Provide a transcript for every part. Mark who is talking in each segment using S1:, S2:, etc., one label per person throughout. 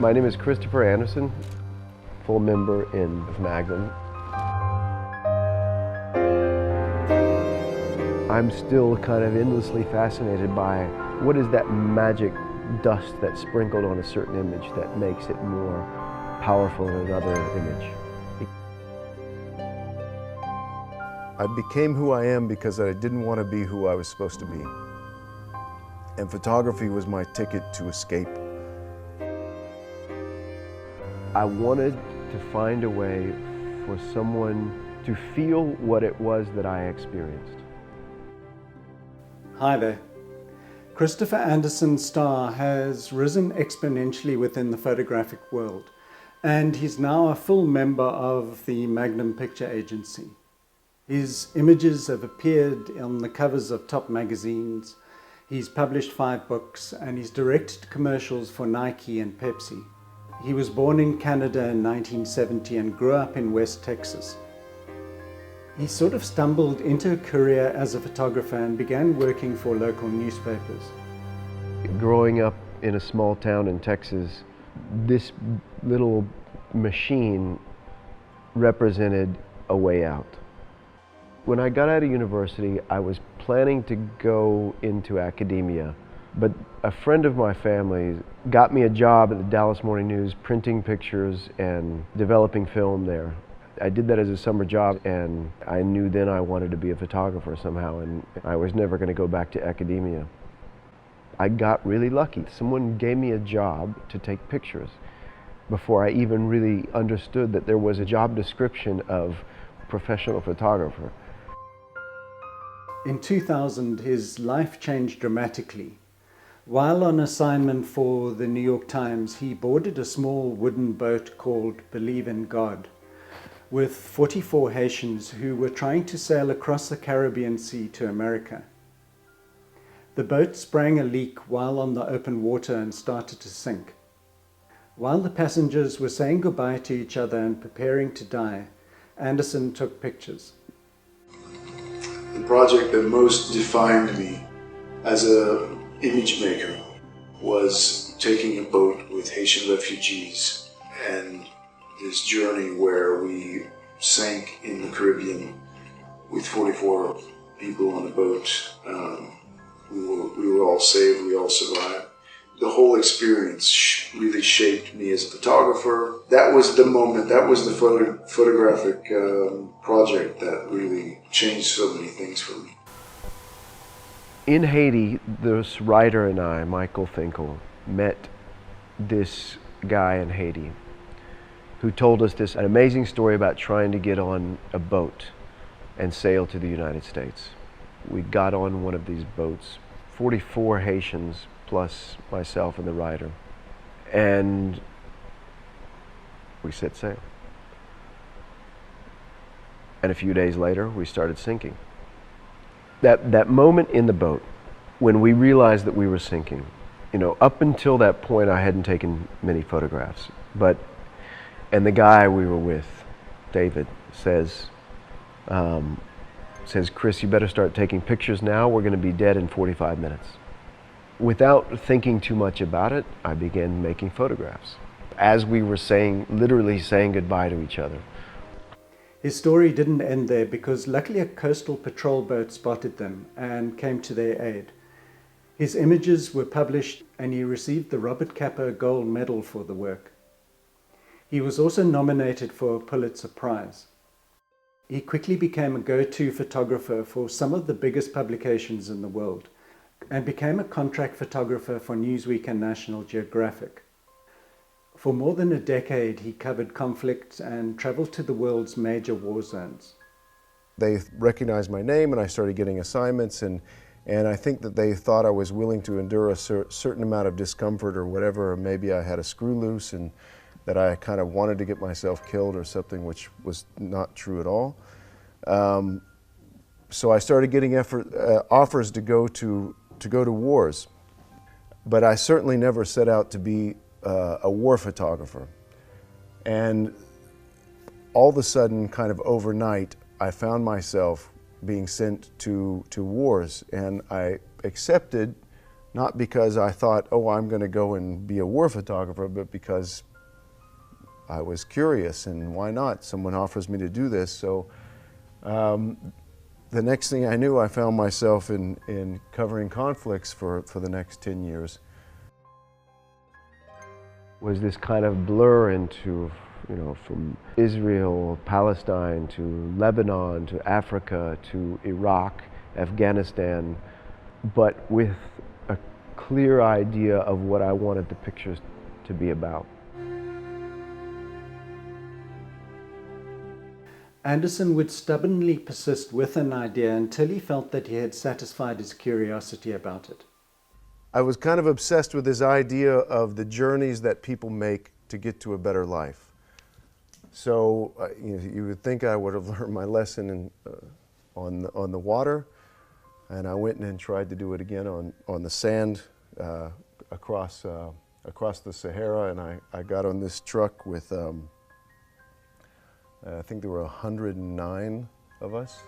S1: My name is Christopher Anderson, full member in Magnum. I'm still kind of endlessly fascinated by what is that magic dust that's sprinkled on a certain image that makes it more powerful than another image.
S2: I became who I am because I didn't want to be who I was supposed to be. And photography was my ticket to escape.
S1: I wanted to find a way for someone to feel what it was that I experienced.
S3: Hi there. Christopher Anderson's star has risen exponentially within the photographic world, and he's now a full member of the Magnum Picture agency. His images have appeared on the covers of top magazines, he's published 5 books, and he's directed commercials for Nike and Pepsi. He was born in Canada in 1970 and grew up in West Texas. He sort of stumbled into a career as a photographer and began working for local newspapers.
S1: Growing up in a small town in Texas, this little machine represented a way out. When I got out of university, I was planning to go into academia, but a friend of my family got me a job at the Dallas Morning News printing pictures and developing film there. I did that as a summer job, and I knew then I wanted to be a photographer somehow, and I was never going to go back to academia. I got really lucky. Someone gave me a job to take pictures before I even really understood that there was a job description of professional photographer.
S3: In 2000, his life changed dramatically. While on assignment for the New York Times, he boarded a small wooden boat called Believe in God, with 44 Haitians who were trying to sail across the Caribbean Sea to America. The boat sprang a leak while on the open water and started to sink. While the passengers were saying goodbye to each other and preparing to die, Anderson took pictures.
S4: The project that most defined me as an image maker was taking a boat with Haitian refugees and this journey where we sank in the Caribbean with 44 people on the boat. We were all saved, we all survived. The whole experience really shaped me as a photographer. That was the moment, that was the photographic project that really changed so many things for me.
S1: In Haiti, this writer and I, Michael Finkel, met this guy in Haiti who told us an amazing story about trying to get on a boat and sail to the United States. We got on one of these boats, 44 Haitians plus myself and the writer, and we set sail. And a few days later, we started sinking. That moment in the boat, when we realized that we were sinking, up until that point I hadn't taken many photographs, and the guy we were with, David, says, Chris, you better start taking pictures now, we're going to be dead in 45 minutes. Without thinking too much about it, I began making photographs as we were literally saying goodbye to each other.
S3: His story didn't end there because luckily a coastal patrol boat spotted them and came to their aid. His images were published and he received the Robert Capa Gold Medal for the work. He was also nominated for a Pulitzer Prize. He quickly became a go-to photographer for some of the biggest publications in the world and became a contract photographer for Newsweek and National Geographic. For more than a decade, he covered conflict and traveled to the world's major war zones.
S2: They recognized my name and I started getting assignments, and I think that they thought I was willing to endure a certain amount of discomfort or whatever, or maybe I had a screw loose and that I kind of wanted to get myself killed or something, which was not true at all. So I started getting offers to go to wars, but I certainly never set out to be a war photographer. And all of a sudden, kind of overnight, I found myself being sent to wars, and I accepted not because I thought, oh, I'm going to go and be a war photographer, but because I was curious, and why not? Someone offers me to do this. So the next thing I knew, I found myself in covering conflicts for the next 10 years.
S1: Was this kind of blur into, from Israel, Palestine, to Lebanon, to Africa, to Iraq, Afghanistan, but with a clear idea of what I wanted the pictures to be about.
S3: Anderson would stubbornly persist with an idea until he felt that he had satisfied his curiosity about it.
S2: I was kind of obsessed with this idea of the journeys that people make to get to a better life. So you would think I would have learned my lesson on the water, and I went and tried to do it again on the sand across the Sahara, and I got on this truck with I think there were 109 of us.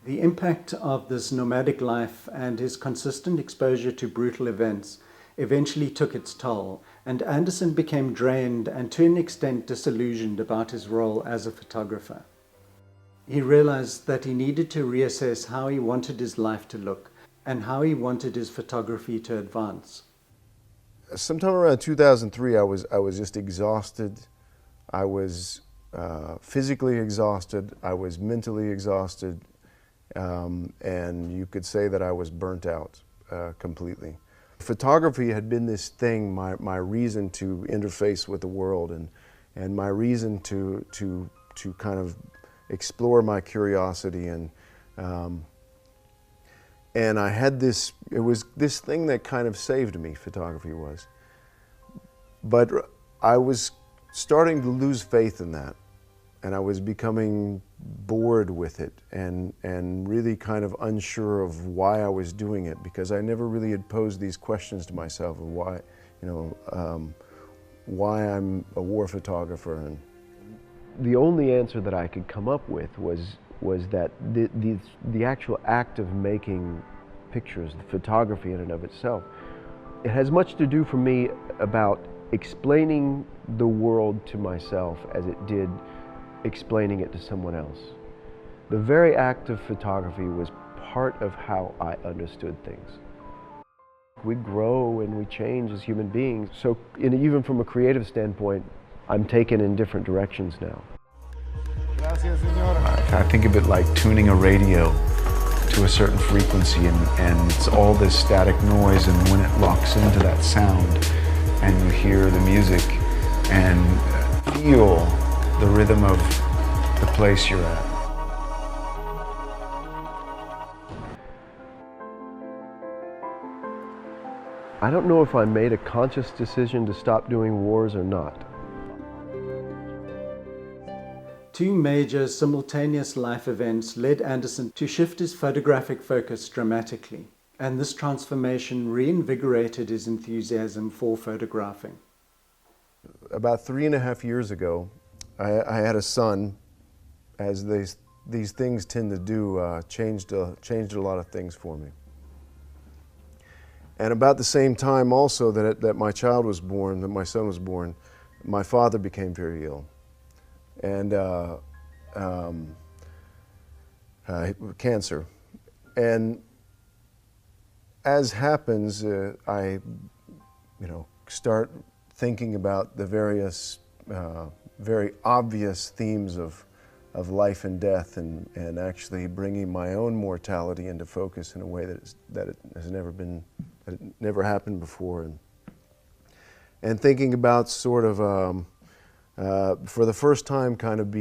S3: The impact of this nomadic life and his consistent exposure to brutal events eventually took its toll, and Anderson became drained and to an extent disillusioned about his role as a photographer. He realized that he needed to reassess how he wanted his life to look and how he wanted his photography to advance.
S2: Sometime around 2003, I was just exhausted. I was physically exhausted. I was mentally exhausted. And you could say that I was burnt out completely. Photography had been this thing, my reason to interface with the world, and my reason to kind of explore my curiosity, and I had this, it was this thing that kind of saved me, photography was. But I was starting to lose faith in that, and I was becoming bored with it, and really kind of unsure of why I was doing it, because I never really had posed these questions to myself of why, why I'm a war photographer. And
S1: the only answer that I could come up with was that the actual act of making pictures, the photography in and of itself, it has much to do for me about explaining the world to myself as it did explaining it to someone else. The very act of photography was part of how I understood things. We grow and we change as human beings, so even from a creative standpoint, I'm taken in different directions now.
S5: I think of it like tuning a radio to a certain frequency, and it's all this static noise, and when it locks into that sound and you hear the music and feel the rhythm of the place you're at.
S1: I don't know if I made a conscious decision to stop doing wars or not.
S3: Two major simultaneous life events led Anderson to shift his photographic focus dramatically, and this transformation reinvigorated his enthusiasm for photographing.
S2: About 3.5 years ago, I had a son, as these things tend to do, changed a lot of things for me. And about the same time also that my child was born, that my son was born, my father became very ill. And cancer. And as happens, I start thinking about the various very obvious themes of life and death, and actually bringing my own mortality into focus in a way that it has never happened before, and thinking about sort of for the first time kind of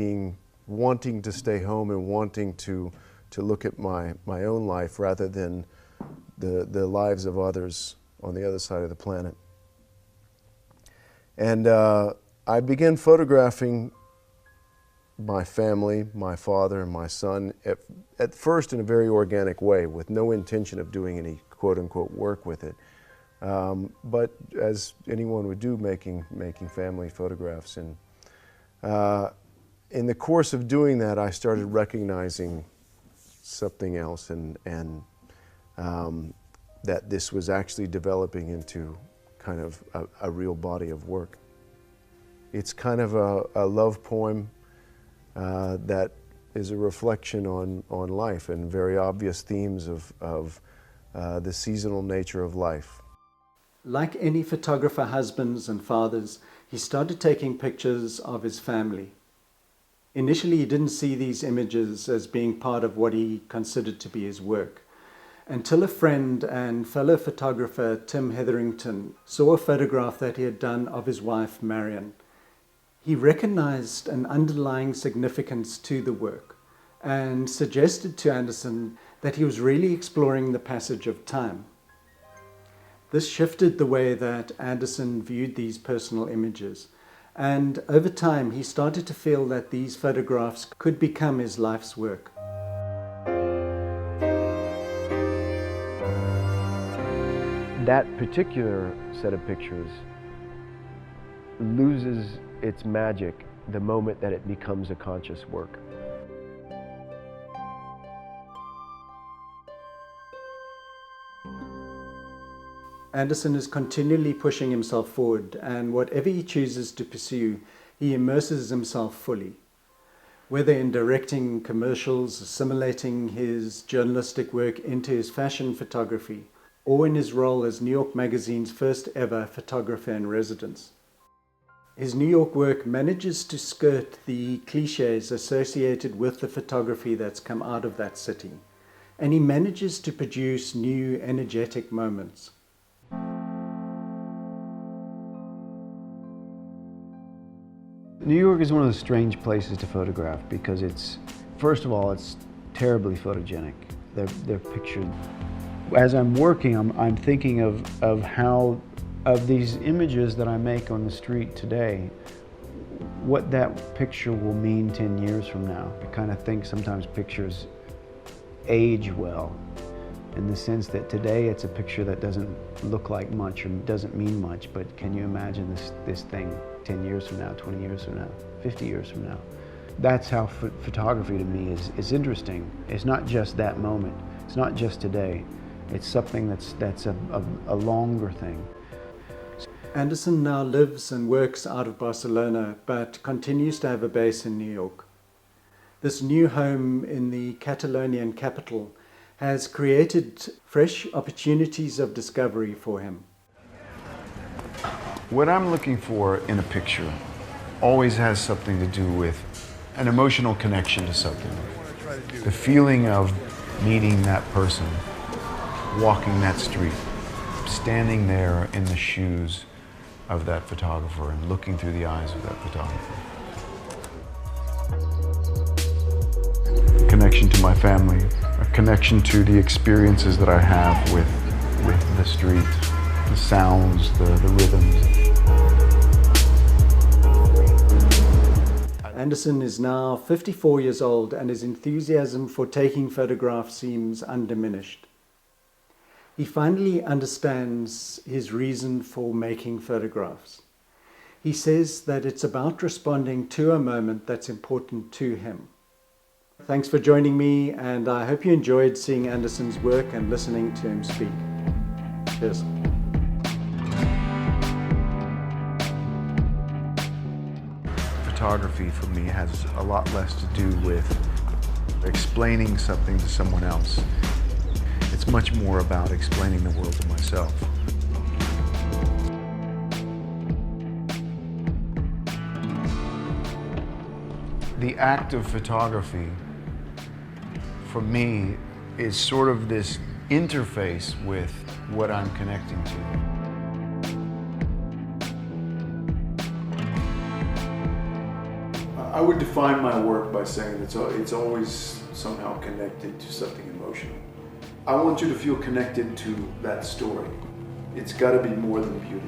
S2: wanting to stay home and wanting to look at my own life rather than the lives of others on the other side of the planet. And I began photographing my family, my father and my son, at first in a very organic way, with no intention of doing any quote-unquote work with it. But as anyone would do, making family photographs. And in the course of doing that, I started recognizing something else, and that this was actually developing into kind of a real body of work. It's kind of a love poem that is a reflection on life and very obvious themes of the seasonal nature of life.
S3: Like any photographer husbands and fathers, he started taking pictures of his family. Initially, he didn't see these images as being part of what he considered to be his work, until a friend and fellow photographer, Tim Hetherington, saw a photograph that he had done of his wife, Marion. He recognized an underlying significance to the work and suggested to Anderson that he was really exploring the passage of time. This shifted the way that Anderson viewed these personal images, and over time he started to feel that these photographs could become his life's work.
S1: That particular set of pictures loses its magic the moment that it becomes a conscious work.
S3: Anderson is continually pushing himself forward, and whatever he chooses to pursue, he immerses himself fully. Whether in directing commercials, assimilating his journalistic work into his fashion photography, or in his role as New York Magazine's first ever photographer in residence. His New York work manages to skirt the cliches associated with the photography that's come out of that city, and he manages to produce new, energetic moments.
S5: New York is one of those strange places to photograph because it's, first of all, it's terribly photogenic. They're pictured. As I'm working, I'm thinking of how, of these images that I make on the street today, what that picture will mean 10 years from now. I kind of think sometimes pictures age well, in the sense that today it's a picture that doesn't look like much or doesn't mean much, but can you imagine this thing 10 years from now, 20 years from now, 50 years from now? That's how photography to me is interesting. It's not just that moment. It's not just today. It's something that's a longer thing.
S3: Anderson now lives and works out of Barcelona, but continues to have a base in New York. This new home in the Catalonian capital has created fresh opportunities of discovery for him.
S5: What I'm looking for in a picture always has something to do with an emotional connection to something. The feeling of meeting that person, walking that street, standing there in the shoes of that photographer and looking through the eyes of that photographer. A connection to my family, a connection to the experiences that I have with the street, the sounds, the rhythms.
S3: Anderson is now 54 years old, and his enthusiasm for taking photographs seems undiminished. He finally understands his reason for making photographs. He says that it's about responding to a moment that's important to him. Thanks for joining me, and I hope you enjoyed seeing Anderson's work and listening to him speak. Cheers.
S5: Photography for me has a lot less to do with explaining something to someone else. It's much more about explaining the world to myself. The act of photography, for me, is sort of this interface with what I'm connecting to.
S2: I would define my work by saying it's always somehow connected to something emotional. I want you to feel connected to that story. It's got to be more than beauty.